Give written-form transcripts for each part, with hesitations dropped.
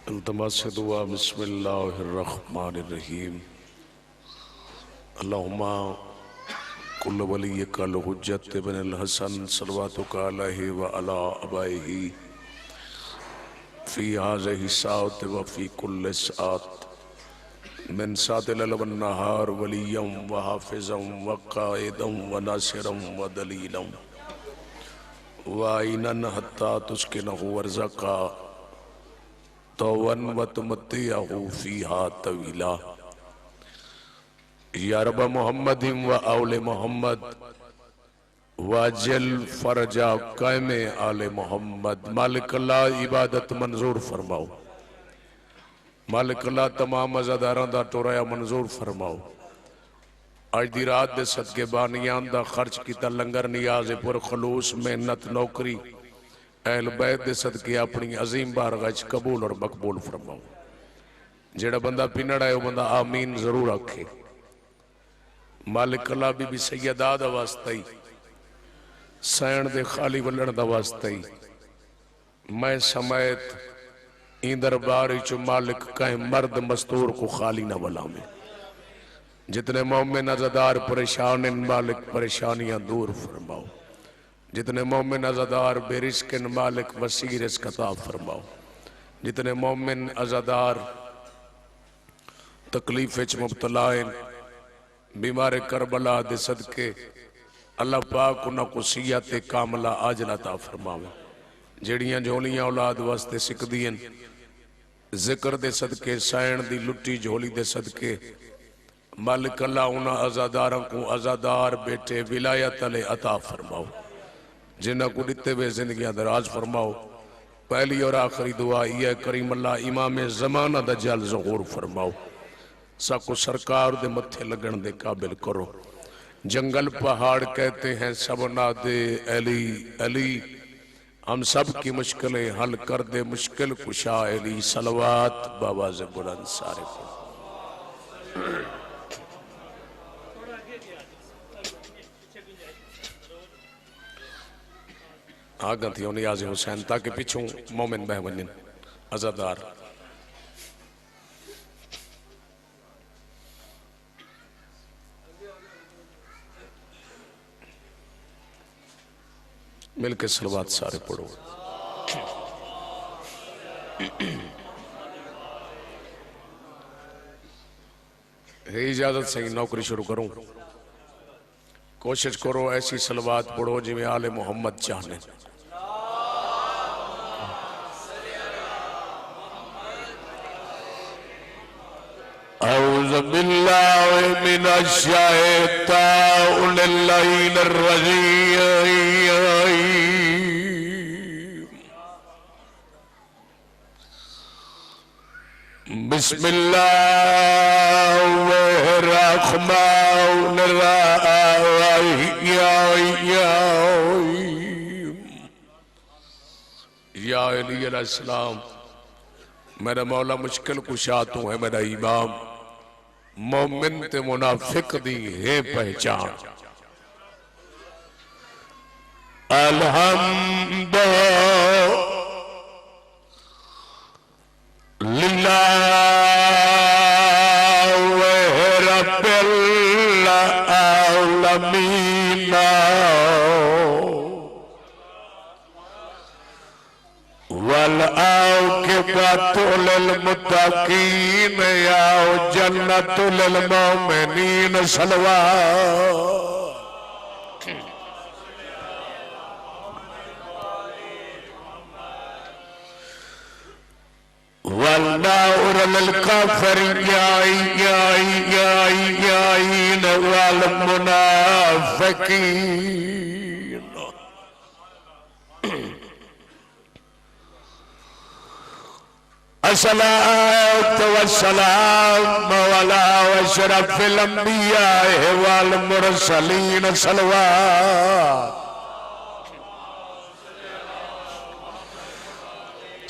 इल्तमास से दुआ बिस्मिल्लाहिर्रहमानिर्रहीम। अल्लाहुम्मा कुल्लु वलिय्यका हुज्जत इब्नुल हसन सल्लवातुका अलैहि व अला अबाइही फी हाज़िही साअत व फी कुल्लि साअत मिन सातिल लैल वन नहार वलिय्यम व हाफ़िज़म व क़ाइदम व नासिरम व दलीलम व आइनन हत्ता तुस्किनहु अर्ज़क़ा तौवन व तुमत्तिअहु फ़ीहा तवीला। या रब मोहम्मदिन व औले मोहम्मद वाजल फरजा कायमे आले मोहम्मद। मालिक अल्लाह इबादत मंजूर फरमाओ। मालिक अल्लाह तमाम अज़ादारां दा टोराया मंजूर फरमाओ। अज दी रात दे सदके बानियां दा खर्च किता लंगर नियाज़ पुर खलूस मेहनत नौकरी अहल बैत दे सदके अपनी अजीम बारगाह च कबूल और मकबूल फरमाओ। जेड़ा बंदा पिनड़ है वह बंदा आमीन जरूर आखे। मालिक अल्लाह बीबी सैयदा दा वास्ता ही सैन दे खाली वलन दा वास्ता ही मैं समेत ई दरबार चो मालिक कहीं मर्द मस्तूर को खाली न वलामे। जितने मोमिन अज़ादार परेशान इन मालिक परेशानियां दूर फरमाओ। जितने मोमिन अज़ादार बेरिस्किन मालिक वसी रिज़्क़ अता फरमाओ। जितने मोमिन अज़ादार तकलीफ च मुब्तला हैं बीमार करबला दे सदके अल्लाह पाक उन्हां को सियत कामला आजला अता फरमावे। जड़ियां झोलियां औलाद वास्ते सिकदियां जिक्र दे सदके सैन दी लुट्टी झोली दे सदके मालिक अल्लाह उन्हां अज़ादारां को अज़ादार बेटे विलायत अले अता फरमाओ। जिन्हां को दिते हुए जिंदगियां दराज फरमाओ। पहली और आखिरी दुआ यह करीम अल्लाह इमाम ज़माना दा जल ज़हूर फरमाओ। साको सरकार दे मत्थे लगन दे काबिल करो। जंगल पहाड़ कहते हैं सबना दे अली अली हम सब की मुश्किलें हल कर दे मुश्किल कुशा अली। सलवात बाबा से बुलंद सारे को आगा थी नियाज़ हुसैन ताकि पिछू मोमिन बह वञनि अज़ादार। मिलके सलवात सारे पढ़ो। है इजाजत से नौकरी शुरू करूं। कोशिश करो ऐसी सलवात पढ़ो जिमें आले मोहम्मद चाहने। औज़ु बिल्लाहि मिनश शैतानिर रजीम। बिस्मिल्लाहिर्रहमानिर्रहीम। या अली अलैहिस्सलाम मेरा मौला मुश्किल कुशा तू है मेरा इमाम। मोमिन ते मुनाफिक दी है पहचान। अल्हम्दुलिल्लाहि रब्बिल आलमीन। वल आक़िबतु लिल मुत्तक़ीन या जन्नतु लिल मोमिनीन। सलवात। वल नार लिल काफ़िरीन वल मुनाफ़िकीन। अस्सलातु वस्सलाम अला अशरफिल अंबिया वल मुरसलीन। सलवात।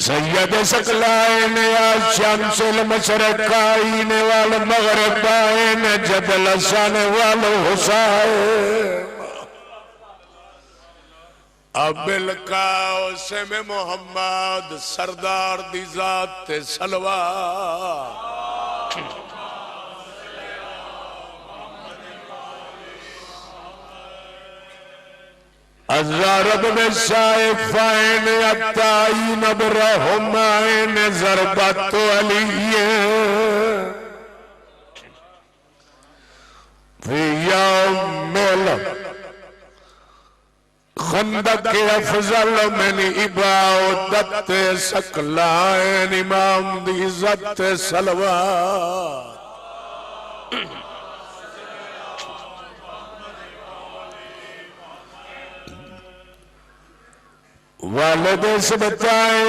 सैयद सकलाइन या शम्सुल मशरकाइन वल मगरिबाइन जबल हसन वल हुसैन। अबिल कासिम मोहम्मद सरदार दी जात ते सलवात। अज़रब में शाइफ़ैन अत्ताईन बरहुमैन ज़रबत अलिये फ़ी यौमिल खंदक अफ़ज़ल मिन इबादत सकलाइन इमाम दी इज़्ज़त सलवात। वालिद से बताए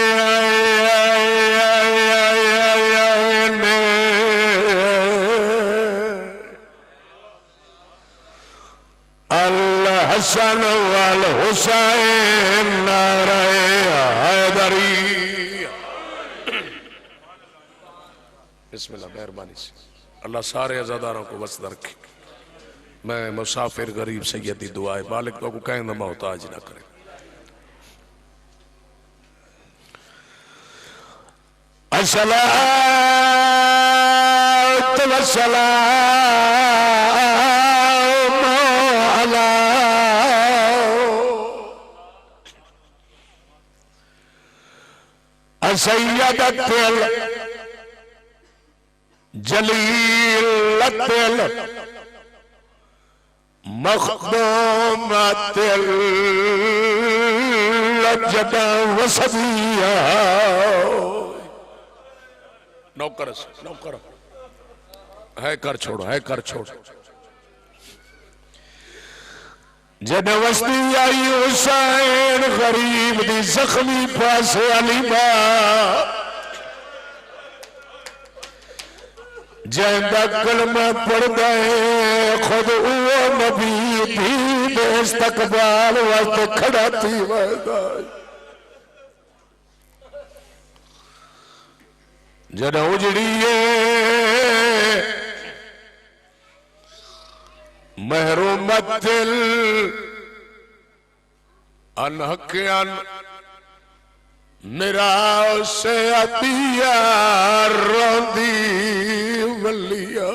अल हसन वल हुसैन नारे हैदरी। बिस्मिल्लाह, मेहरबानी से अल्लाह सारे अज़ादारों को वस्त रखे। मैं मुसाफिर गरीब सैयदी दुआ है मालिक को कहना मोहताज ना करे। अस्सलातु वस्सलामु अला सय्यदतिल जलीलतिल मखदूमतिल जदा वसदिया। नौकर नौकर है कर छोड़ो, है कर छोड़। जद वस्ती आई हुसैन गरीब दी जख्मी पासे अली बा जैदा कलमा पढ़ गए खुद वो नबी दीन इस्तकबाल वास्ते खड़ा थी वैदा। जद उजड़िए महरूमतिल अनहकियन निराश अतिया रोंदी वलिया।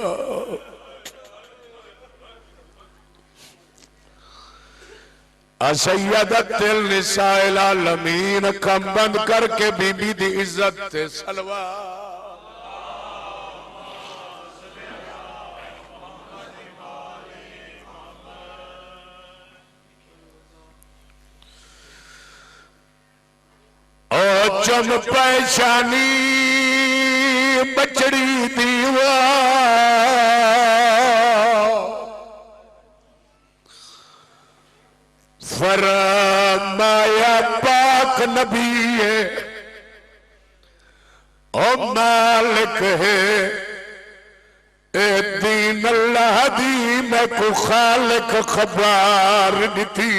असय्यदतिल निसाइल आलमीन कम बंद करके बीबी दी इज्जत ते सलवा। ओ चम पहचानी बचड़ी दीवा फरमाया पाक नबी है ओ मालिक है ए दीन अल्लाह दी मैं को खालिक खबर दी।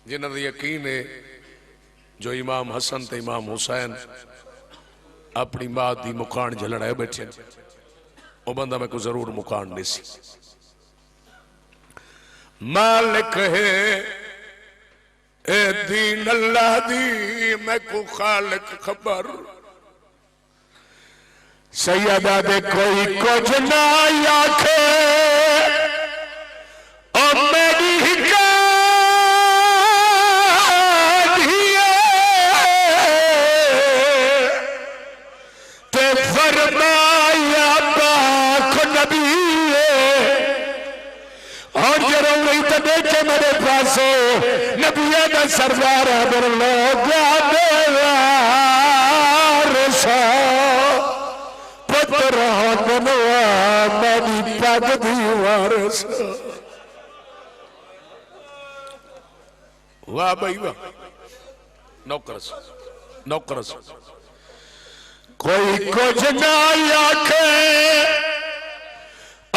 जिन्हों यकीन है जो इमाम हसन ते इमाम हुसैन अपनी मां दी मुकान झलड़ा बैठे वो बंदा मैं को जरूर मुकान नहीं सी। मालिक है ए दीन अल्लाह दी मैं को खालिक खबर। सैयदा दे कोई कुछ ना आखे और मेरी मेरे पास नबिया का सरदार अगर लोग पुत्र मेरी पग दीवार। वाह भाई वाह। नौकरस नौकरस कोई कुछ ना आखे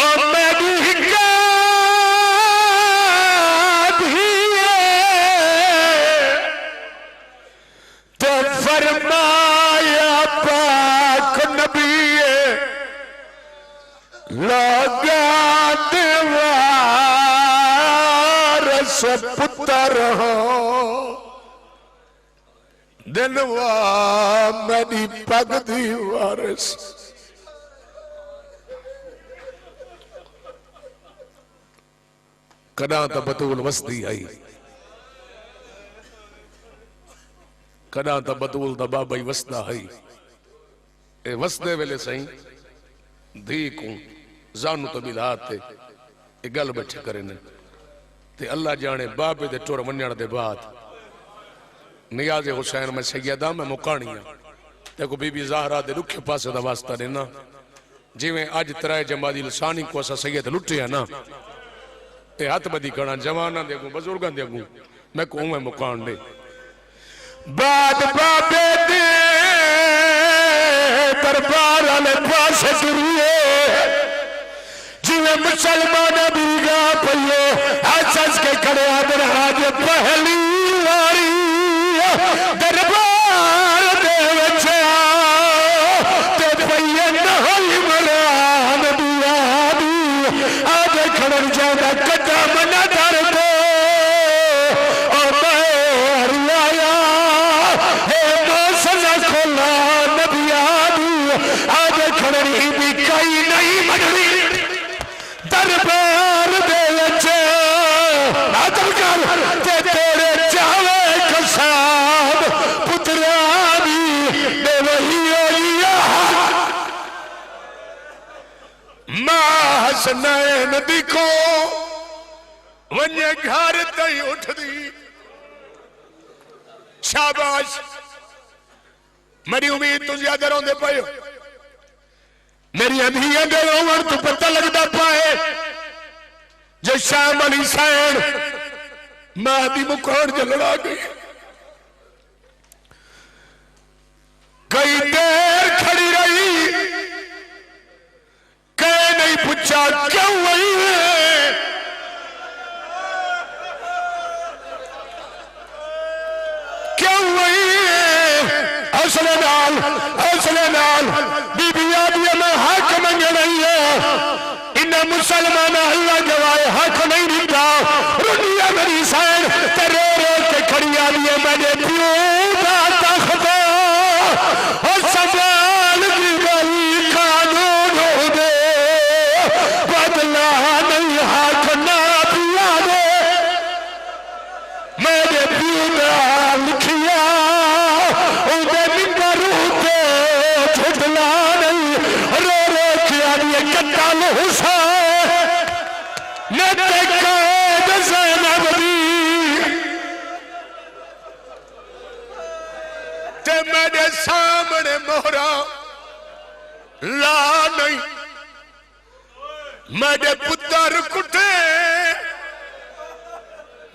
और मेरी फरमाया पाक नबी लगा देवारस पुत्र दिलवा मेरी पग दी वारिस कदा तो बतूल वसदी आई कदा तो बतूल दा बाबा ही वसदा है ए वसदे वेले सही धी को जानू तो मिलाते ए गल बैठे करे ने ते अल्लाह जाने बाबे दे टुर वणन दे बाद नियाज़ हुसैन में सैयदा मैं मुकानिया ते को बीबी ज़हरा दे रुखे पासे दा वास्ता देना जिवें अज तराए जमादी लसानी को असा सैयद लुटिया ना ते हाथ बदी करना जवाना दे अगू बुजुर्गां दे अगू मैं को मैं मुकान दे बाद बाबे दे दरबार वाले पासे दुरिए जिवें मुसलमान बीगा पइयो हस के खड़े आदर आज पहली वारी दरबार दे विच ते पइए नहीं मरान दिया दी आज खड़न जादा कदा मना दर दे और मैं आया हे मौसला खोला नबिया दी आज खड़न ही भी कई नहीं मननी दरबार दे विच आदम कर ते तेरे चावे कसाब पुत्रा दी दे वही होइया मां हसनैन दी को वने घर तई उठदी शाबाश मेरी उम्मीद तो ज्यादा रोंदे पए मेरी अंधियां दे रोवण तो पता लगदा पाए जो शाम अली सैन मां दी मुकान च लड़ा गई कई देर खड़ी रही कह नहीं पूछा क्यों आई है क्यों आई है हौसले नाल बीबी आदि में हक मंगे नहीं है इन्हें मुसलमान अल्लाह गवाए हक नहीं दिता रुनिया मेरी सैन तेरे रो के खड़ी आदि मैंने प्यो दा तख्त और सवाल की गई कानून हो दे बदला नहीं हक ना पिया दे मैंने प्यो दा लिखिया उदे मिंबर उते झुटला नहीं रो रो के आदि कत्तल हुसैन ने कैद ज़ैनब दी ते मेरे सामने मोहरा ला नहीं मेरे पुत्र कुटे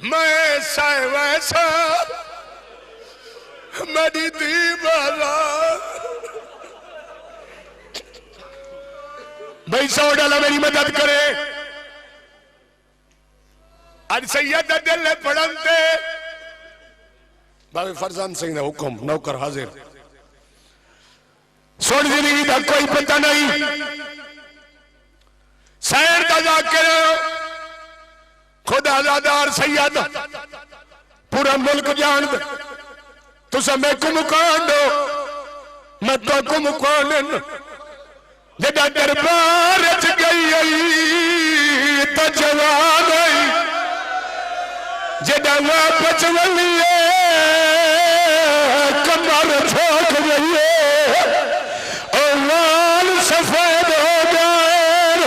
मैं साए वैसा मेरी दीवाला भाई 100 डॉलर मेरी मदद करे आज सैयद दिल पढ़ते बाबे फरजान सिंह ने हुक्म नौकर हाजिर सुन जिंदगी का कोई पता नहीं सैर का जाकर खुदा आजादार सैयद पूरा मुल्क जान तुसा मैं को मुकान दो मैं तो को मुकान जदा दरबार च गई तो जवान आई जदा वापस वलिए कमर ठोक गई और लाल सफेद हो गए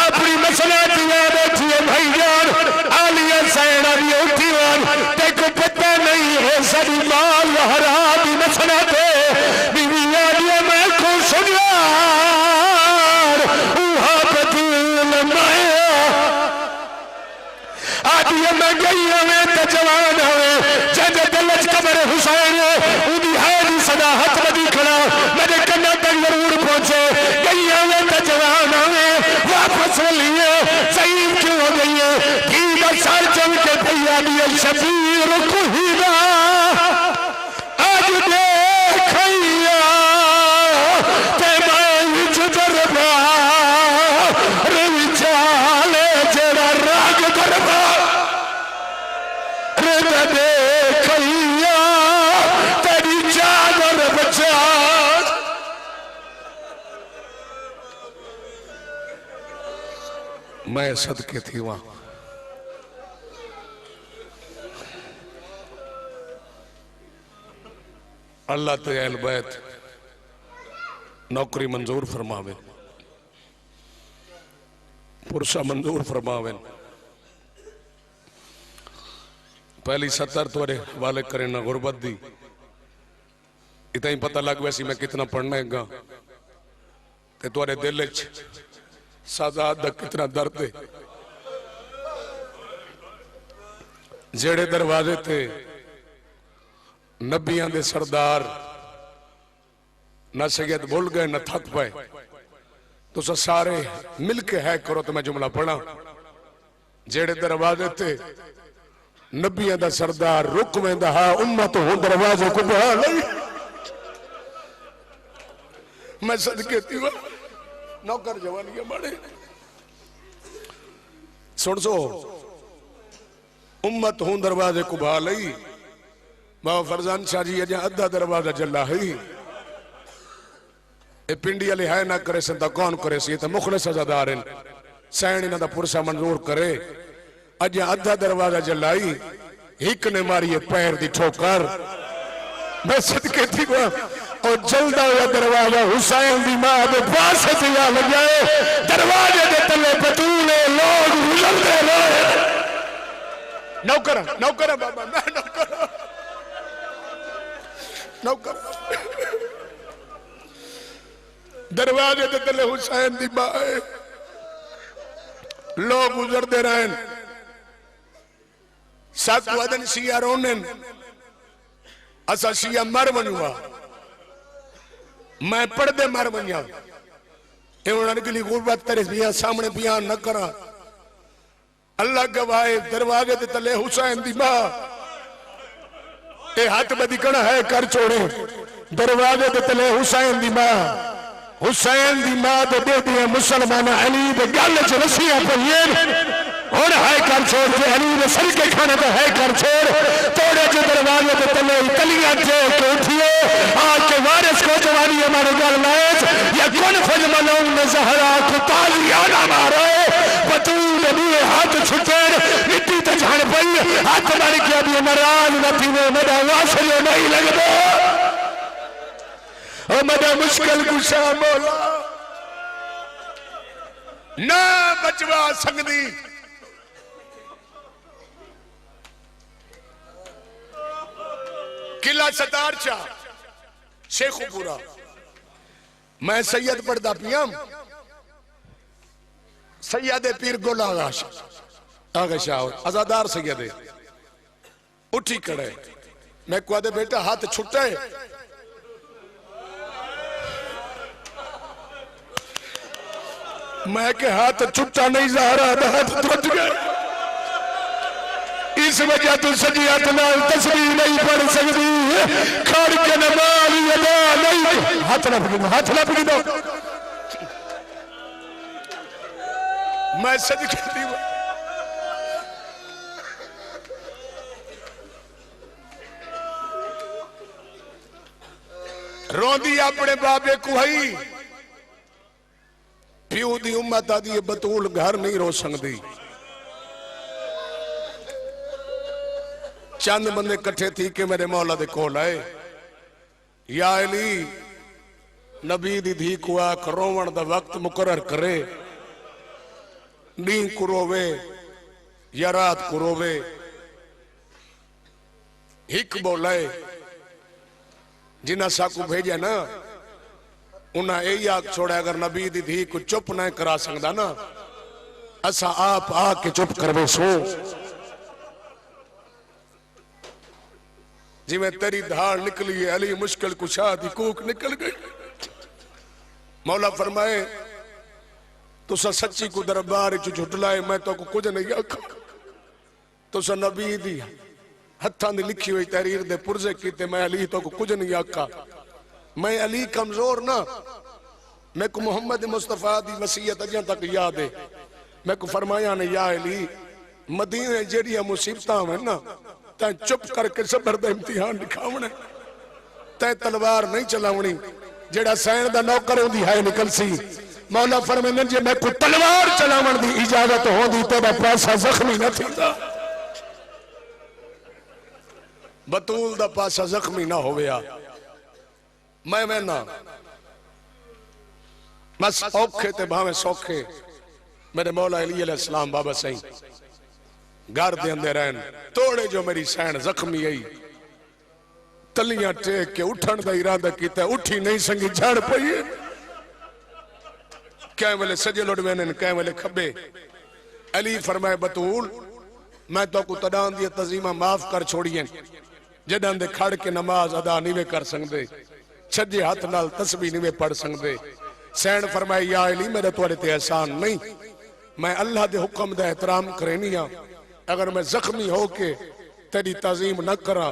अपनी मसला दिया बैठी है भाई जान आलिया सैना भी उठी देखो पता नहीं है सारी माल हरा भी मसला थे बीवी आलिया मैं को सुनिया मैं गई हमें तो जवान हुए जब दिल कबर हुसैन उदी है दी सदा हाथ बदी खड़ा मेरे कन्ना तक जरूर पहुंचे गई हमें तो जवान हुए वापस लिए सही क्यों हो गई है घी का सर चल के भैया दिए शबीर कुहीदा आज देखैया ते मैं दरबार रे चाले जरा राग दरबार मैं सदके थी वहां अल्लाह ते अहल बैत नौकरी मंजूर फरमावे, पुरसा मंजूर फरमावे। पहली 70 तोरे वाले करे ना गुरबत दी, इतना ही पता लग वैसी मैं कितना पढ़ना है ते तोरे दिल साजाद दा कितना दर्द है। जेड़े दरवाजे थे नबियां दे सरदार ना सैयद भूल गए ना थक पाए, तो सारे मिलके है करो तो मैं जुमला पढ़ा। जेड़े दरवाजे थे नबियां दा सरदार रुक वेंदा हा उम्मत हूं दरवाजे को बहा लई। मैं सदके थी नौकर जवानिया बड़े सुन सो उम्मत हूं दरवाजे को बहा लई। बाबा फरजान शाह जी अजा अद्धा दरवाजा जला है ये पिंडी वाले है ना करे सन कौन करे सी तो मुखलिस अज़ादार हैं सैन इन्हां दा पुरसा मंजूर करे। अज अद्धा दरवाजा जलाई एक ने मारी पैर दी ठोकर। मैं सदके थी और जलदा हुआ दरवाजा हुसैन दी मां दे पास से जा लगा दरवाजे दे तले बतूले लोग गुजरते रहे। नौकर नौकर बाबा मैं नौकर नौकर दरवाजे दे तले हुसैन दी मां लोग गुजरते रहे। सात वदन शिया रोनन असा शिया मर वनुआ मैं पढ़दे मर वनिया इन्होंने गुरबत तेरे पिया सामने बयान न करा। अल्लाह गवाए दरवाजे दे तले हुसैन दी मां ए हाथ बदी कण है कर छोड़े दरवाजे दे तले हुसैन दी मां हुसैन दी मां दे बेटी मुसलमान अली दे गल च रस्सियां पईए और है कर छोड़ के अली ने सर के खाने तो है कर छोड़ तोड़े जो दरवाजे दे तले कलियां थे के उठिए आज के वारिस को जवानी हमारे गल लाए या कौन फजमलौन में ज़हरा को तालियां ना मारो बतूल ने हाथ छुटे मिट्टी ते झाड़ पई हाथ मार के अभी नाराज नथी में मेरा वासर नहीं लगदो ओ मेरा मुश्किल कुशा मौला ना बचवा सकदी। किला सतार चा शेखुपुरा मैं सैयद पढ़दा पियाम सैयद पीर गोला आगे शाह अजादार सैयद उठी खड़े मैं कुआदे बेटा हाथ छुट्टे मैं के हाथ छुट्टा नहीं ज़हरा हाथ टूट गए इस वजह तू सजी हाथ नाल तस्बीह नहीं पढ़ सकती खड़ के नमाज़ अदा नहीं हाथ ना पकड़ी दो मैं सज कहती हूं रोंदी अपने बाबे को हई प्यू दी उम्मत आदि बतूल घर नहीं रो सकती। चंद बंदे कट्ठे थी के मेरे मौला दे कोल आए या अली नबी दी धी को आख रोवण दा वक्त मुकर्रर करे नी को रोवे या रात को रोवे हिक बोलाए जिन्ना साकू भेजा ना उन्हें यही आख छोड़ा अगर नबी दी धी को चुप ना करा सकता ना असा आप आके चुप करवे सो जिमें तेरी धार निकली है अली मुश्किल कुशा दी कूक निकल गई। मौला फरमाए तुसा सच्ची को दरबार झुटलाए मैं तो कुछ नहीं आखा तुसा नबी दी हत्थां दी लिखी हुई तहरीर दे पुरजे कीते मैं अली तो कुछ नहीं आखा। मैं अली कमजोर ना मैं को मोहम्मद मुस्तफा दी वसीयत अजा तक याद है मैं को फरमाया ने या अली मदीने जेड़ियां मुसीबतां हैं ना तै चुप करके सबर दा इम्तिहान दिखावना तै तलवार नहीं चलावनी जेड़ा सैन दा नौकर होंदी है निकल सी मौला फरमांदे जे मैं कोई तलवार चलावन दी इजाजत होंदी तेरा पासा जख्मी न थींदा बतूल दा पासा जख्मी ना होया मैं ना बस औखे ते भावे सौखे मेरे मौला अली अलैहिस्सलाम बाबा सही घर दे अंदर रहन तोड़े जो मेरी सैन जख्मी आई तलियां टेक के उठन का इरादा किया उठी नहीं संगी झड़ पई कै वेले सजे लुट वेने कै वेले खबे अली फरमाए बतूल मैं तो को तदां दी तजीमा माफ कर छोड़िए जदां दे खड़ के नमाज अदा नहीं वे कर सकते सजे हाथ नाल तस्बीह नहीं वे पढ़ सकते सैन फरमाए या अली मेरे तुहाडे ते एहसान नहीं मैं अल्लाह दे हुक्म दा एहतराम करेनी आ अगर मैं जख्मी होके तेरी तजीम न करा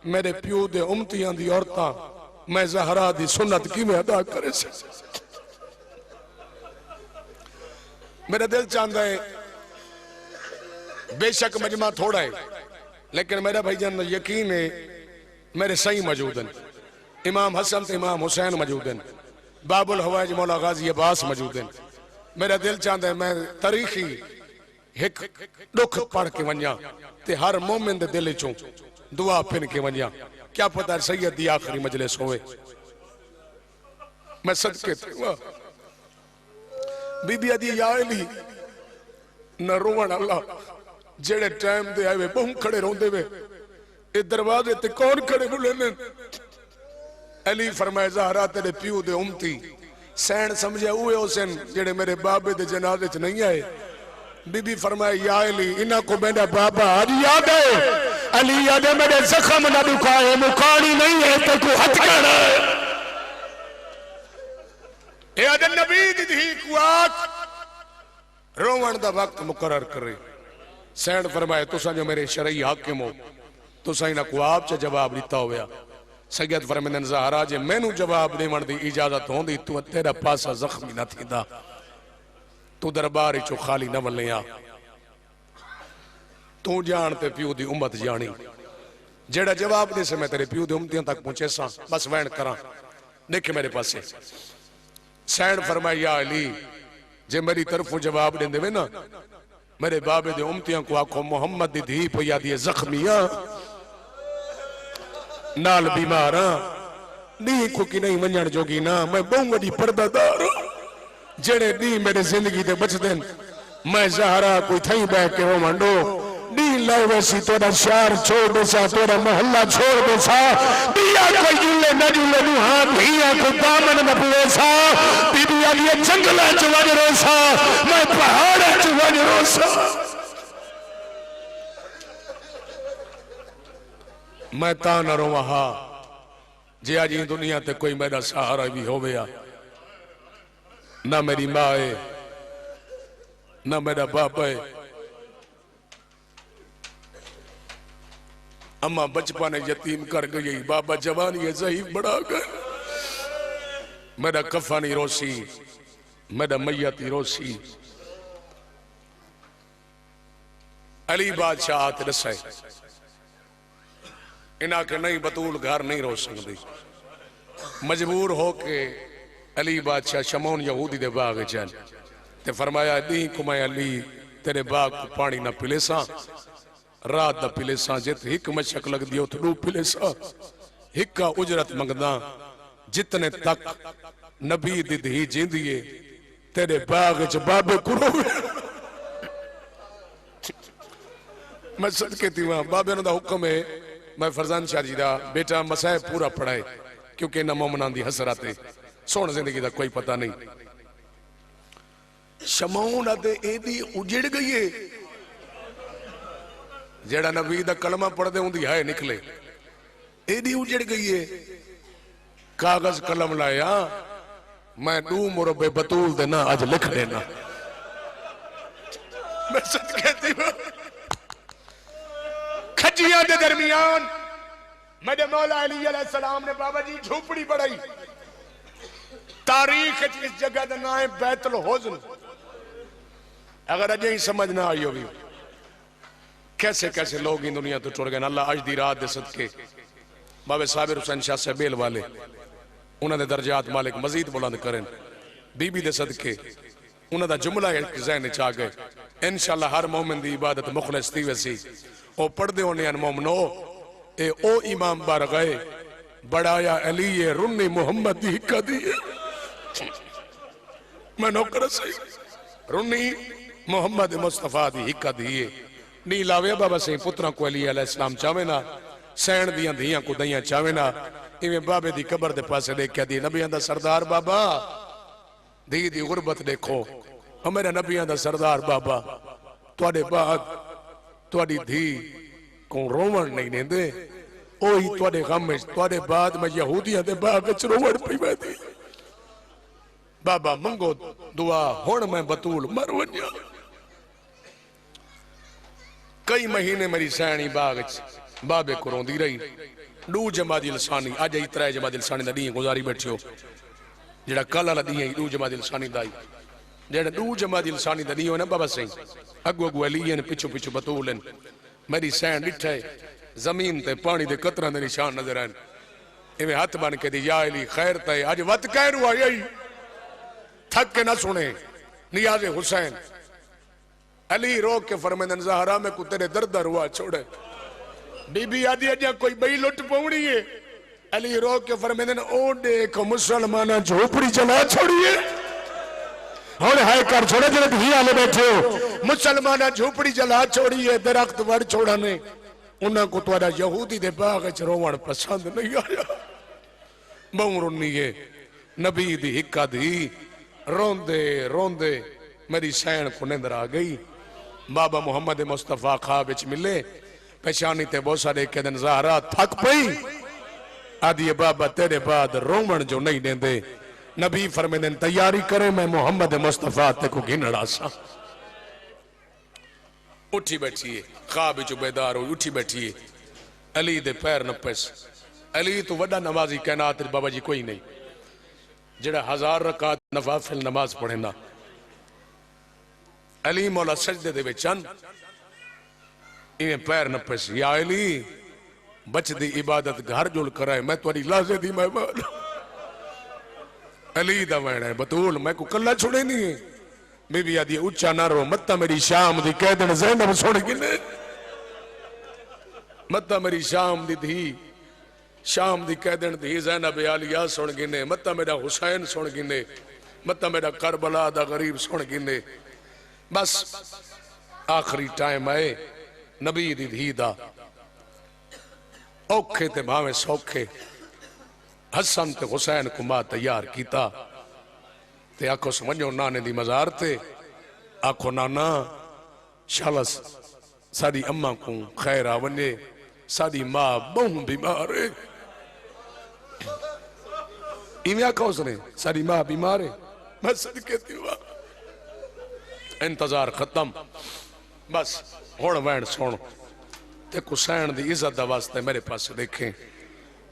मेरे प्यो दे उम्मतियां दी औरतां मैं ज़हरा दी सुन्नत किवें अदा करे मेरा दिल चाहता है बेशक मजमा थोड़ा है लेकिन मेरा भाईजान यकीन है मेरे सही मौजूद हैं इमाम हसन ते इमाम हुसैन मौजूद हैं बाबुल हवाज मौला गाजी अब्बास मौजूद हैं मेरा दिल चाहता है मैं तारीखी एक दुख पढ़ के वंजा ते हर मोमिन दे दिल चों दुआ फिन के वंजा क्या पता सैयद दी आखिरी मजलिस होवे मैं सदके थे बीबी आदि या अली न रोवण अल्लाह जेड़े टाइम दे आए वे बहु खड़े रोंदे वे ए दरवाजे ते कौन खड़े बुले ने अली फरमाए ज़हरा तेरे प्यो दे उम्मती सैन समझे उए हुसैन जेड़े मेरे बाबे दे जनाजे च नहीं आए बीबी फरमाए या अली इना को मेरा बाबा आज याद है अली याद है मेरे जख्म ना दुखाए मुखानी नहीं है ते को हथ कर ए अदन नबी दी कुआत रोवण दा वक्त मुकर्रर करे सैन फरमाए तुसा जो मेरे शरई हाकिम हो तुसा इना कुआब च जवाब दिता होया सैयद फरमांदे ज़हरा जे मैनू जवाब देवण दी इजाजत होंदी तू तेरा पासा जख्मी ना थींदा तू दरबार चो खाली न वलिया तू जान ते प्यो दी उम्मत जानी जेड़ा जवाब दे से मैं तेरे प्यो दी उम्मतियां तक पहुंचे सा बस वैन करा देखे मेरे पासे सैन फरमाए या अली जे मेरी तरफों जवाब देंदे वे ना मेरे बाबे दे उम्मतियां को आखो मोहम्मद दी धी पया दी जख्मियां नाल बीमार नी को की नहीं वंजण जोगी ना मैं बहु वडी पर्दादार जेड़े नी मेरे जिंदगी दे बचदे मैं ज़हरा कोई थई बैठ के हो मंडो नी लाई वैसी तोरा शहर छोड़ दे सा तोरा मोहल्ला छोड़ दे सा दिया कोई जुले न जुले नु हां भैया को दामन न पले सा बीबी आलिए जंगल च वज रो सा मैं पहाड़ च वज रो सा मैं ता न रोवा हा जे आज दुनिया ते कोई मेरा सहारा भी होवे ना मेरी माँ है ना मेरा बाप है अम्मा बचपन यतीम कर गई बाबा जवानी है ज़ईफ बड़ा गए मेरा कफनी रोसी मेरा मैयती रोसी अली बादशाह आते दसे इना के नहीं बतूल घर नहीं रो सकती मजबूर होके अली बादशाह शमौन यहूदी दे बाग चल ते फरमाया दी को मैं अली तेरे बाग को पानी ना पिले सा रात दा पिले सा जित हिक मशक लग दियो तो पिले सा हिक्का उजरत मंगदा जितने तक नबी दी धी जिंदिए तेरे बाग च बाबे कुरो मैं सदके थी वहां बाबे दा हुक्म है मैं फरजान शाह जी दा बेटा मसाए पूरा पढ़ाए क्योंकि ना मोमना दी हसरत है सोहन जिंदगी का कोई पता नहीं शमौन आते एदी उजड़ गई है जेड़ा नबी दा कलमा पढ़दे उंदी है निकले एदी उजड़ गई है कागज कलम लाया मैं दू मुरब्बे बतूल दे ना आज लिख देना मैं सच कहती हूं खजिया के दरमियान मेरे मौला अली अलैहिस्सलाम ने बाबा जी झोपड़ी बढ़ाई तारीख इस जगह का नाम है बैतुल हुज़्न अगर अजय ही समझ ना आई होगी कैसे कैसे लोग इन दुनिया तो टुर गए अल्लाह अज दी रात दे सदके बाबे साबिर हुसैन शाह साहब बेल वाले उन्होंने दर्जात मालिक मजीद बुलंद करें बीबी दे सदके उन्हां दा जुमला ज़हन च आ गए। इंशाअल्लाह हर मोमिन दी इबादत मुखलिस थी वैसी ओ पढ़दे होने मोमिनो ए ओ इमाम बार गए बड़ाया अली रुन्नी मोहम्मद दी हिक्का दी मैं नौकर सही रुन्नी मोहम्मद मुस्तफा दी हिक्का दी नी लावे बाबा सही पुत्रा को अली अलैहिस्सलाम चावे ना सैन दियां धियां को दइयां चावे ना इवें बाबे दी कब्र दे पासे देखिया दी नबियां दा सरदार बाबा धी दी गुरबत देखो मेरे नबियां दा सरदार बाबा तुहाडे बाद तुहाडी धी को रोवण नहीं देंदे ओही तुहाडे गम विच तुहाडे बाद मैं यहूदियां दे बाग विच रोवण पई बैठी बाबा मंगो दुआ हुण मैं बतूल मर वन्या। कई महीने मेरी सैनी बाग विच बाबे को रोंदी रही। डू जमादी लसानी अज ही 3 जमादी लसानी दा डी गुजारी बैठियो जेड़ा कल वाला डी है डू जमादी लसानी दा जेड़ा डू जमादी लसानी दा डी हो ना बाबा सही अगो अगो अली ने पिछो पिछो बतूल मेरी सैन डिठे जमीन ते पानी दे कतरा दे निशान नजर आन इवें हाथ बन के दी या अली खैर ते अज वत कहरू आई थक के ना सुने नियाज हुसैन अली रोक के फरमांदन ज़हरा में को तेरे दर्द हुआ छोड़े बीबी आदि अजा कोई बई लुट पवनी है अली रोक के फरमांदन ओ देख मुसलमाना झोपड़ी चला छोड़िए हुण है कर छोड़े जेड़े धी आले बैठे हो मुसलमाना झोपड़ी जला छोड़िए दरख्त वड़ छोड़ा ने उन्हां को तुहाडा यहूदी दे बाग च रोवण पसंद नहीं आया। बहु रुन्नी है नबी दी हिक्का दी रोंदे रोंदे मेरी सैन को निंदर आ गई। बाबा मोहम्मद मुस्तफा ख्वाब विच मिले पेशानी ते बोसा दे के दिन ज़हरा थक पई आदि बाबा तेरे बाद रोवण जो नहीं देंदे नबी फरमांदे तैयारी करे मैं मोहम्मद मुस्तफा ते को गिनड़ा सा। उठी बैठी है ख्वाब विच बेदार हुई उठी बैठी है अली दे पैर नपस अली तो वड्डा नमाजी कायनात बाबा जी कोई नहीं जेड़ा 1000 रकात नवाफिल नमाज पढ़े ना अली मौला सजदे दे विच इवें पैर नपस या अली बचदी इबादत घर जुल कराए मैं तुहाडी लाजे दी मेहमान अली दा वैण है बतूल मैं को कल्ला छुड़े नहीं है बीबी आदि उच्चा ना रो मत्ता मेरी शाम दी कह दिन ज़ैनब सुन गिने मत्ता मेरी शाम दी धी शाम दी कह दिन धी ज़ैनब आलिया सुन गिने मत्ता मेरा हुसैन सुन गिने मत्ता मेरा करबला दा गरीब सुन गिने। बस आखिरी टाइम आए नबी दी धी दा औखे ते भावे सौखे हसन ते हुसैन को मां तैयार कीता ते आखो समझो नाने दी मजार ते आखो नाना शालस साड़ी अम्मा को खैर आ वने साड़ी मां बहु बीमार है इवें आखो उसने साड़ी मां बीमार है मैं सदके हुआ इंतजार खत्म। बस हुण वैन सुन ते हुसैन दी इज्जत दा वास्ते मेरे पास देखें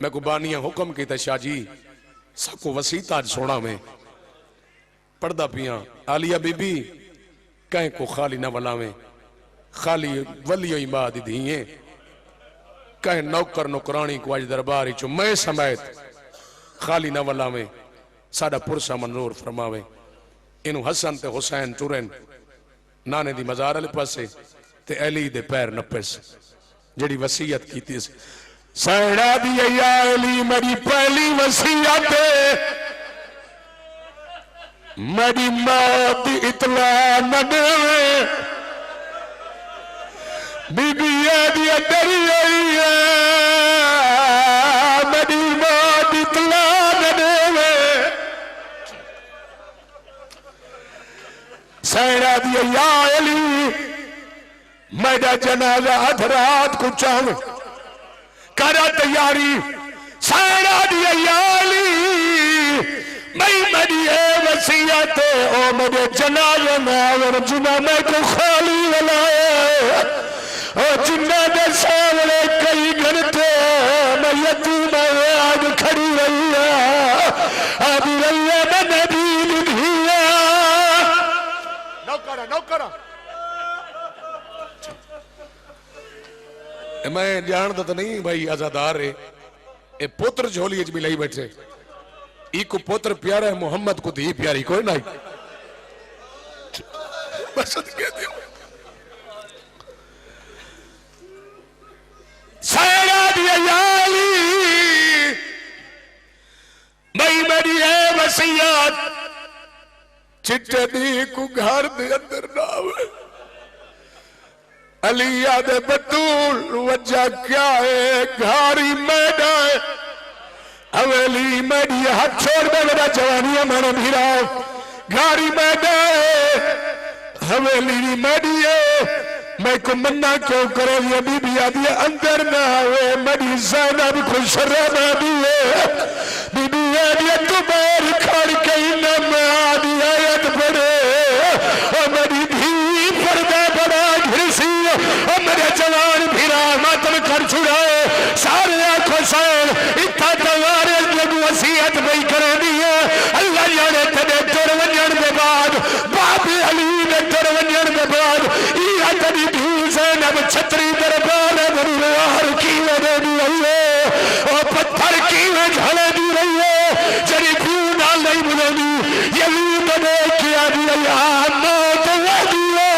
मैं को बानिया हुक्म किया शाह जी सबको वसीता सोना में पढ़दा पिया आलिया बीबी कहीं को खाली ना वलावे खाली वली मां दी धीए कहीं नौकर नौकरानी को अज दरबार चो मैं समेत खाली ना वलावे साडा पुरसा मंजूर फरमावे। इनू हसन ते हुसैन टुरन नाने दी मजार वाले पासे ते अली दे पैर नपस जेड़ी वसीयत की सैड़ा दी या अली मेरी पहली वसीयत मेरी मौत इतला न देवे बीबी दी डरी आई है मेरी मौत इतला न देवे सैड़ा दी या अली मेरा जनाजा अध रात को चाहे करा तैयारी सारा दियाली मैं मेरी वसीयत ओ मेरे जनाजे में जिना मैं को खाली बनाया ओ जिन्ना दे सामने कई घंटे मैं यतीम आग खड़ी रही है अब रही है मैं नबी धिया नौकरा मैं जानता तो नहीं भाई आजादार है ए पुत्र झोली भी लाई बैठे को पुत्र प्यारा है, मोहम्मद को धी प्यारी कोई नहीं। बस कह दियो मई मेरी है वसीयत चिट्टे दी को घर दे अंदर ना आवे। अलिया दे बतूल वजह क्या है, घारी मैडा है हवेली मेरी हाथ छोड़ दे मेरा जवानी मैंने भीरा घारी मैडा है हवेली मेरी है। मैं को मन्ना क्यों करे ये बीबी आदि अंदर ना आवे मेरी ज़ैनब खुश रहना दिए बीबी आदि तू बाहर खड़ के न मैं आदि आयत पढ़े और मेरी धी पर्दा बड़ा घिरसी और मेरे जवान भीरा मातम कर छुड़ाए सारे आंखों से इतना दवारे जब वसीयत नहीं करे दिए अल्लाह जाने तेरे तुर वंजन के बाद बाबी अली ने तुर वंजन के बाद ये तेरी धी ज़ैनब छतरी दरबार दरबार की दे दी रही है और पत्थर की झले दी रही है जरी क्यों डाल नहीं बुलानी ये बने किया दिया मौत दिया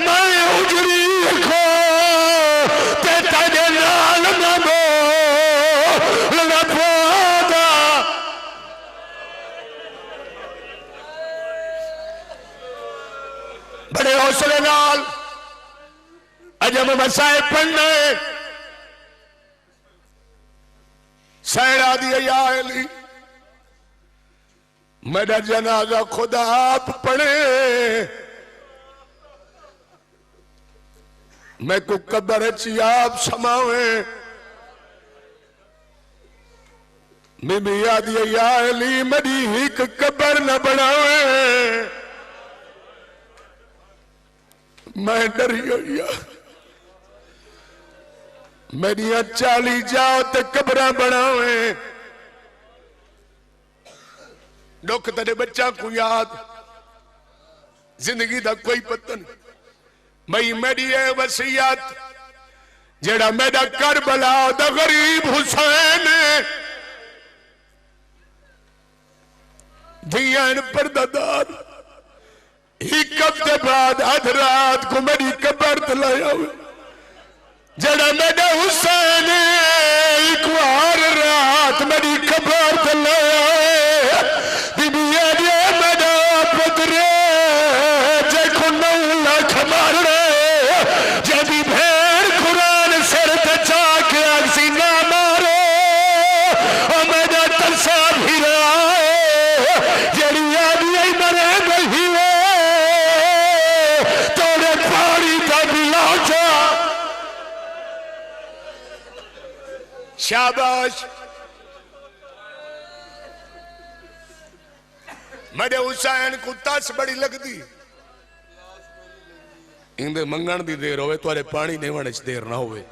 मैं उजरी को तेता दे लाल नमो लपोदा बड़े हौसले नाल अजब मसाए पढ़ने सैरा दिया या अली मेरा जनाजा खुदा आप पढ़े मैं को कब्र ची आप समावे बीबी याद या अली मेरी हिक कब्र न बनावे मैं डरी हुई मेरिया 40 जाओ ते कब्र बनावे दुख तेरे बच्चा को याद जिंदगी का कोई पता नहीं मई मेरी है वसीयत जेड़ा मेरा करबला दा गरीब हुसैन धियान परदादार एक हफ्ते बाद अध रात को मेरी कब्र तलाया जड़ा मेरा हुसैन एक बार रात मेरी कब्र तलाया मेरा पुत्र देखो 9 लाख मारने जदी भेड़ कुरान सिर ते चाके अगसी ना मारो और मेरा तरसा फिरा जड़ी आदि मरे नहीं तोड़े पानी का बिला जा शाबाश मेरे हुसैन को तस बड़ी लगती इंदे मंगण दी देर होवे तुहारे पानी देवण च देर ना होवे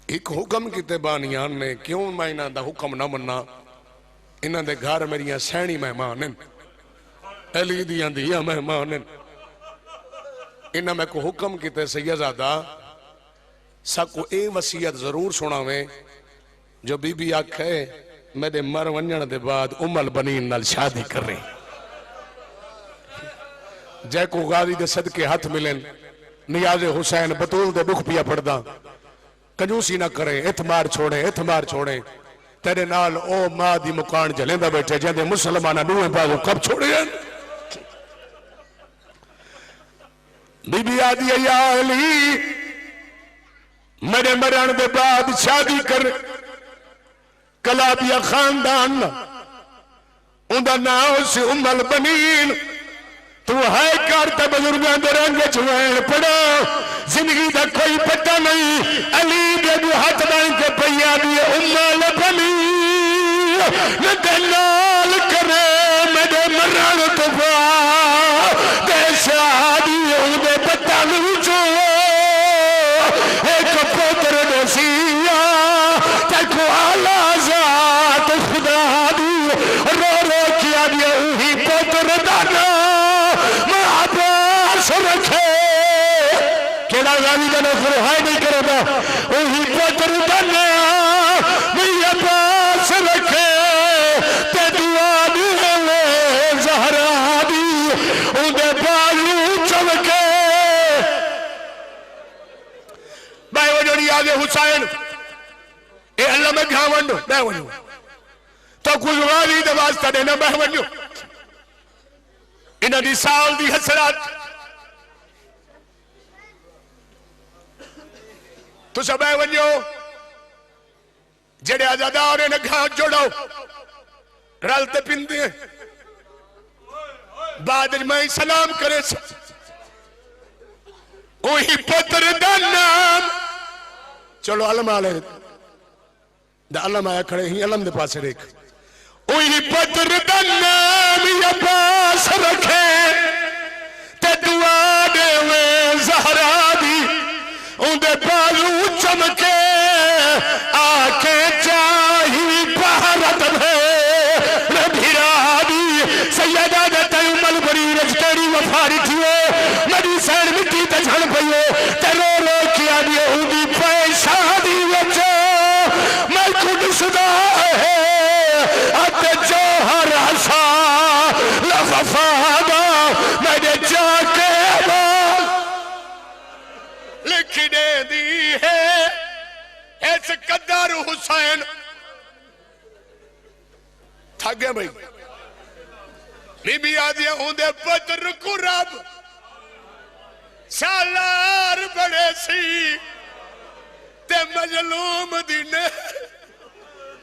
एक हुक्म किते बानियान ने क्यों मैं इन्हां दा हुक्म ना मन्ना इन्हां दे घर मेरियां सैनी मेहमान ने अली दियां दियां मेहमान ने इन्हां मैं को हुक्म किते सैयदजादा सबको ए वसीयत जरूर सुनावे जो बीबी आखे मेरे मर वंजन के बाद उमल बनीन नाल शादी कर रहे जै को गादी दे सदके हाथ मिलन नियाज़े हुसैन बतूल दे दुख पिया पड़दा कंजूसी ना करे इतमार छोड़े तेरे नाल ओ मां दी मुकान जलेंदा बैठे जेंदे मुसलमाना नूहे बाजू कब छोड़े बीबी आदि या अली मेरे मरण के बाद शादी कर कलाबिया खानदान उनका नाम से उमल बनीन तू है करते बुजुर्गों के रंग चुवैन पड़ा जिंदगी का कोई पता नहीं अली दे हाथ बन के पैया दिए उमल बनीन नाल करे मेरे मरण तो बाद शादी उनके पता नहीं जो एक पुत्र नसीया तको आला गाली का नफर है नहीं करेगा वही पुत्र बनया आगे हुसैन ए अल्लाह में घा वंडो मैं वणो तो कुछ वाली द वास्ता देना मैं वणो इन दी साल दी हसरत तो सब मैं वणो जेड़े आजादार ने घा जोड़ो रलते पिंदे बाद में सलाम करे वही पुत्र दा नाम चलो अलम आले अलम आया खड़े ही अलम दे पास देख वही पुत्र दा नाम अब्बास रखे ते दुआ देवे ज़हरा दी उंदे बालू चमके आके चाही भारत में भिरा दी सैयदा दे तलमल बरी रजतेरी वफारी थियो मदी सैन मिट्टी ते झण पयो ते रो रो किया दी उंदी पैसा दी वजो मैं खुद सुदा है अते जोहर हसा लफादा मैंने जाके लिखने दी है इस कदर हुसैन थक गया भाई बीबी आदिया होंदे पुत्र को रब सालार बड़े सी ते मजलूम दीने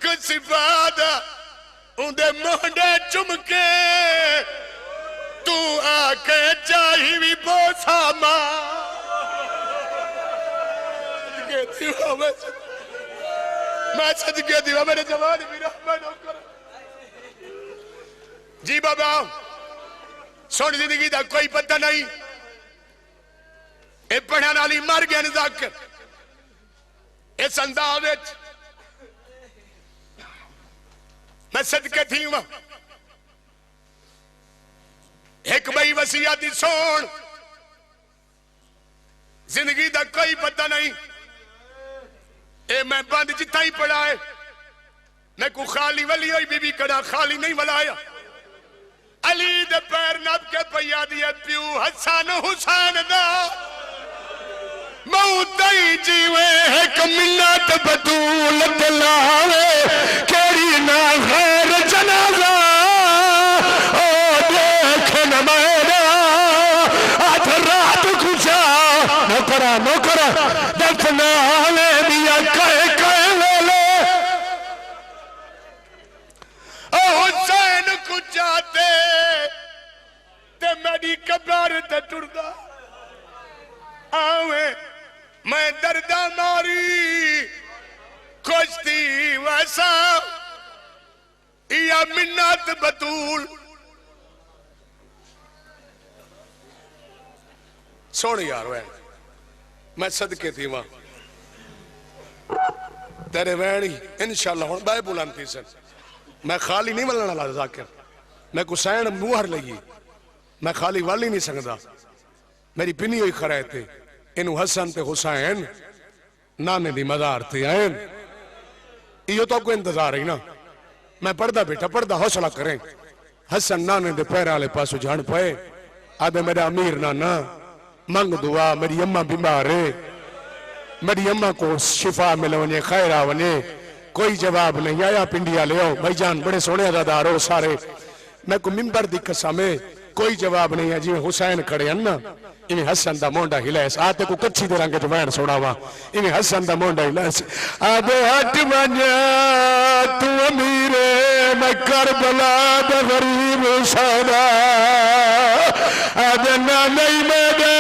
कुसिफादा उंदे मोहडे चुमके तू आके चाही भी बोसा मां मैं सदके दीवा मेरे जवान भी रहमत कर जी बाबा सुन जिंदगी का कोई पता नहीं ये पढ़ने वाली मर गया जाकर इस अंदाज मैं सदके थी वहां एक बई वसीयत सुन जिंदगी का कोई पता नहीं ए मैं बंद जिथा ही पढ़ा है मैं को खाली वली हुई बीबी कड़ा खाली नहीं वलाया अली दे पैर नब के पैया दिया प्यू हसन हुसैन दा मौत ही जीवे एक मिन्नत बतूल दिलावे केड़ी ना खैर जनाजा ओ देख न मेरा आज रात खुशा नौकरा दफना ले दिया कहे ले ओ हुसैन को जाते ते मेरी कब्र ते टुरदा आवे मैं दर्दा मारी कुश्ती वैसा या मिन्नत बतूल सुन यार वैन मैं सदके थी वहां तेरे वैन ही इंशाल्लाह हुण बाय बुलान थी सन मैं खाली नहीं वलण वाला जाकिर मैं कुसैन मुहर लगी मैं खाली वाल ही नहीं सकता मेरी पिनी हुई खरा थे इन हसन ते हुसैन नाने दी मज़ार ते आए इहो तो कोई इंतजार है ना मैं पढ़दा बेटा पढ़दा हौसला करें हसन नाने दे पैर वाले पासों जान पे आदे मेरा अमीर नाना मंग दुआ मेरी अम्मा बीमार है मेरी अम्मा को शिफा मिले वने खैर आ वने कोई जवाब नहीं आया पिंडिया ले आओ भाईजान बड़े सोने अदादार हो सारे मैं को मिंबर दी कसम है कोई जवाब नहीं है जी हुसैन खड़े हैं ना इन्हें हसन दा मोंडा हिलास आते को कच्ची दे रंग च वैन सुनावा इन्हें हसन दा मोंडा हिलास आदे हट बन्या तू अमीरे मैं करबला दा गरीब सदा आदे ना नहीं मैं दे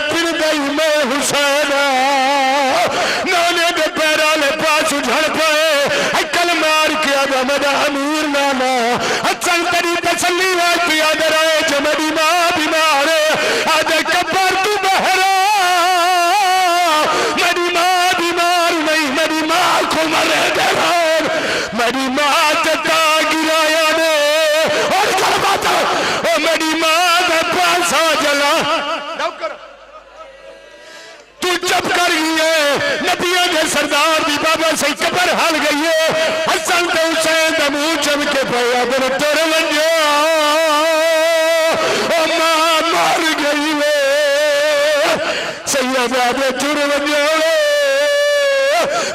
फिर दई मैं हुसैना नाने दे पैरा ले पास झड़ पाए अकल मार के आदा मेरा अमीर नाना हसन तेरी तसल्ली वाज पिया दे रहे जो मेरी मां बीमार आदे कब्र तू बहरा मेरी मां बीमार नहीं मेरी मां को मरे दे मेरी मां चटा गिराया ने और कर बात ओ मेरी मां का पासा जला तू चुप कर गई है नबियों के सरदार दी बाबा से कब्र हाल गई है हसन ते हुसैन दा मुंह चमके पया तेरे तोरे वंजो ओ मां मर गई वे सैयदा दे टुर वजो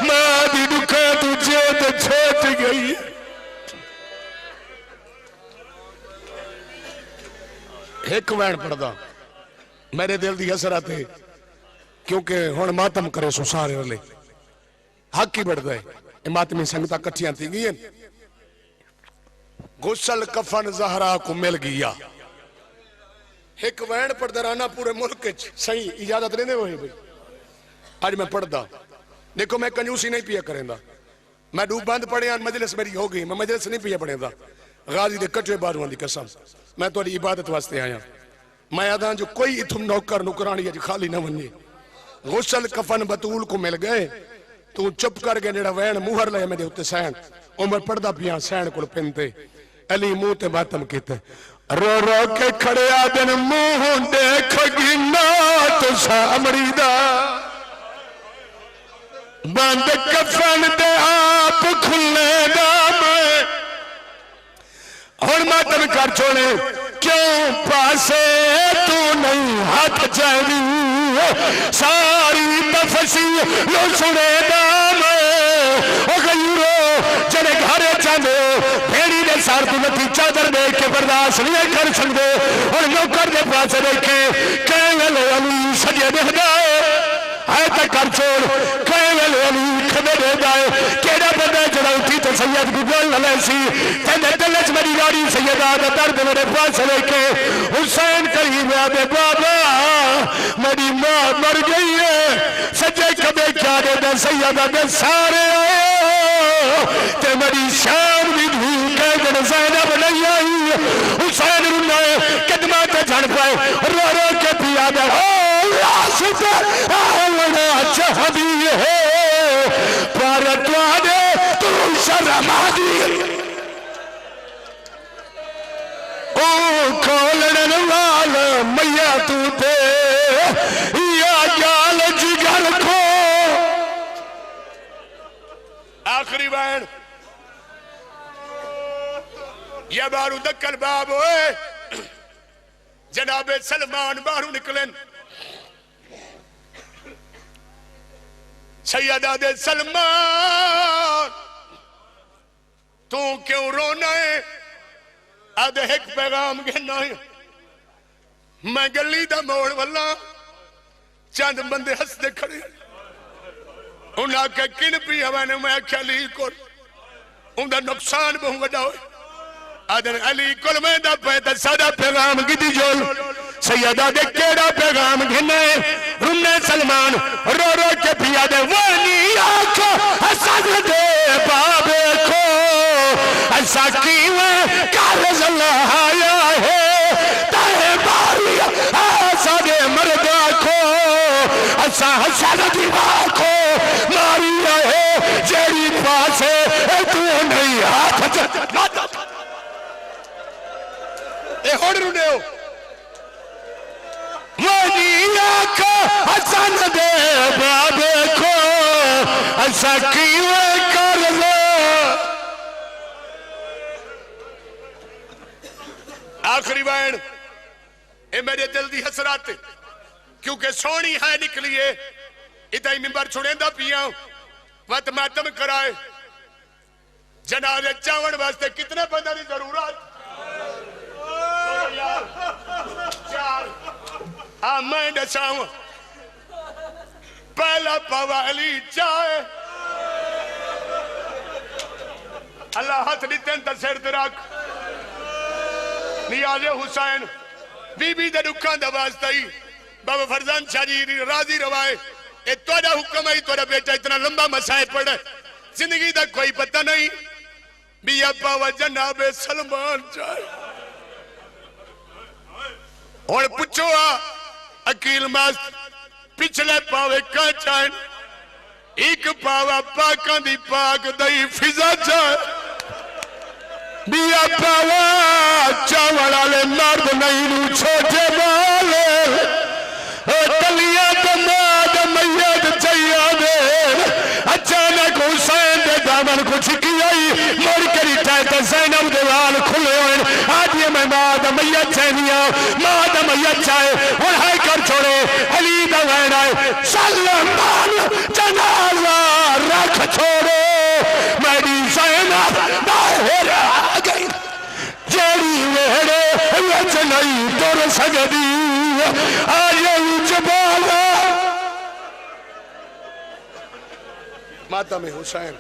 मां दी दुखा तुझे तो छोट गई। एक वैन पढ़दा मेरे दिल दी असर आते क्योंकि हुण मातम करे सो सारे वाले हक ही बढ़दा है। मातमी संगतां कट्ठियां थी गई गुसल कफन जहरा को मिल गया। एक वैन पढ़दा रहना पूरे मुल्क सही इजाजत नहीं वही भाई आज मैं पढ़दा देखो मैं कंजूसी नहीं पिया करेंदा मैं डूब बंद पढ़िया मजलिस मेरी हो गई मैं मजलिस नहीं पिया पढ़ेंदा गाजी दे कटे बाजुआं दी कसम मैं तुहाडी इबादत वास्ते आया मैं आदा जो कोई इथुम नौकर नुकरानी अज खाली ना वने गुसल कफन बतूल को मिल गए तू चुप कर गया जेड़ा वैन मुहर ले मेरे उत्ते सैन उमर पढ़दा पिया सैन कोल पिंते अली मुंह ते मातम कीते रो रो के खड़िया दिन मुंह देखगी ना तो सामरी दा बंद कफन दे आप खुले दा मैं हुण मातम कर छोड़े क्यों पासे तू नहीं हाथ जावी सारी तफसी लो सुने दाम ओ गयूरो जड़े घरे चांदे भेड़ी दे सार तू नथी चादर देख के बर्दाश्त नहीं कर सकदे और नौकर दे पास देखे कह वेले अली सजे देखदा है तो कर छोड़ कह वेले अली खबे देदा है केड़ा बंदा जड़ा उठी तो सैयद गुगल लले सी तेरे दिल च मेरी गाड़ी सैयदा दा दर्द मेरे पास लेके हुसैन करीम आदे बाबा मेरी मां मर गई है सजे कबे क्या दे सैयदा दे सारे ते मेरी शान भी धूल के दिन ज़ैनब नहीं आई हुसैन रुना कदमा ते झड़ पाए रो रो के पिया दे ओ लाशिक आवना चाहदी है पर तुआडे तू शर्म दी ओ खोलण वाल मैया तू ते या जाल जिगर को आखिरी बैन या बारू दक्कल बाब होए जनाबे सलमान बारू निकलन सैयदा दे सलमान तू क्यों रोना है अद एक पैगाम कहना है मैं गली दा मोड़ वाला चंद बंदे हंसते खड़े उन्हें आख्या किन पी मैंने मैं आख्या अली को उनका नुकसान बहुत बड़ा हो आदर अली कुल मैं दा पे ता सादा पैगाम गिदी जोल सैयदा दे केड़ा पैगाम घिने रुन्ने सलमान रो रो के पिया दे वाली आंख हसन दे बाबे को ऐसा कीवे कारज अल्लाह आया है ताहे बारी ऐसा दे मर्दा को ऐसा हसन दी को मारी है जेरी पासे तू नहीं हाथ ए होड़ रुने हो वनिया को हसन दे बाबे को ऐसा कीवे कर लो आखिरी बैन ए मेरे दिल दी हसरत क्योंकि सोनी है निकली है इतना मिंबर छुड़ेंदा पिया वत मातम कराए जनाजे चावण वास्ते कितने बंदा की जरूरत चार हाँ मैं दसाव पहला पावा अली चाहे अल्लाह हाथ दिते तो सिर ते रख नियाज़े हुसैन बीबी दे दुखां दा वास्ता ही बाबा फरजान शाह जी राजी रवाए ए तोड़ा हुक्म है तोड़ा बेटा इतना लंबा मसाए पड़े जिंदगी का कोई पता नहीं भी पावा जनाबे सलमान चाहे और पूछो अकील मस्त पिछले पावे का चाहे एक पावा पाका दी पाक दई फिजा चाहे बिया पावा चावल वाले मर्द नहीं नू छोटे वाले तलिया दमाद मैयत चाहिए दे अचानक हुसैन दे दामन कुछ की आई मोड़ के रिटाए तो ज़ैनब दे वाल खुले हुए आज ये मैं माद मैयत चाहिए मादम चाहे हुण है कर छोड़े अली दा वैन आए सलमान जनाजा रख छोड़े मेरी ज़ैनब बाहर आ गई जेड़ी वेड़े विच नहीं तुर सकदी आज जबाला मातम हुसैन